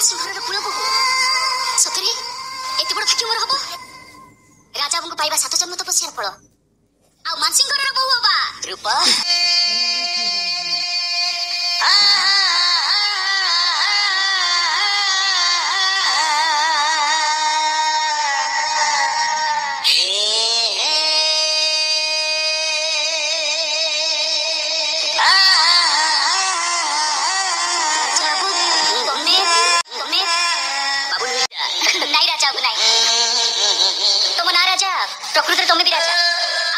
सिंहर कुल बहु सतरे एते बड़ भाग्य मोर हबो राजा हमको पाइबा 7 जन्म तपस्यार फल आ मानसिंहर बहु हबा रूपा प्रकृति तुम भी राजा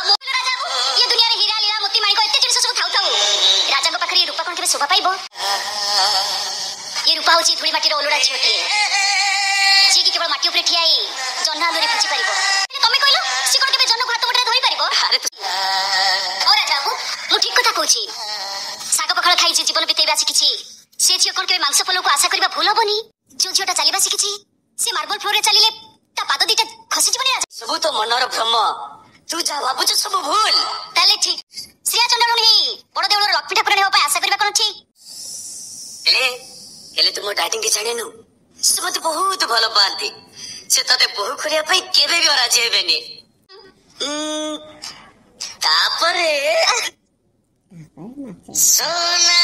राजा ये दुनिया रे हीरा लीला मोती माणिक एते जिनिस सब थाउ थाउ राजा को पाखरी रूपा कोन के शोभा पाइबो ये रूपा होची धुली माटी रे ओलडा छियोटी जे की केवल माटी ऊपर ठियाई जन्ना लोरे फुची परिबो तमे कहलो से कोन के जन्न को हाथ मुठरे धरि परिबो अरे ओ राजा को मु ठीक कथा कहूची साग पखाळ खाई जे जीवन बितेबा सिकिछि से छियो कोन के मांस फलो को आशा करबा भूल होबनी जो झियोटा चलीबा सिकिछि से मार्बल फ्लोर रे चलीले ता पाद दिटा खसी जीवनी राजा सब तो मनर भ्रम तू जा भाबुछ सब भूल ताले ठीक श्रिया चंद्र नहीं बड़ देउलर लक्ष्मी ठाकुर ने होबा आशा करबा कोन छी हेले तुम डाइटिंग के जाने नु सब तो बहुत भलो पाती से तते बहु करिया पई केबे भी राजी हेबेनी तापरे सोना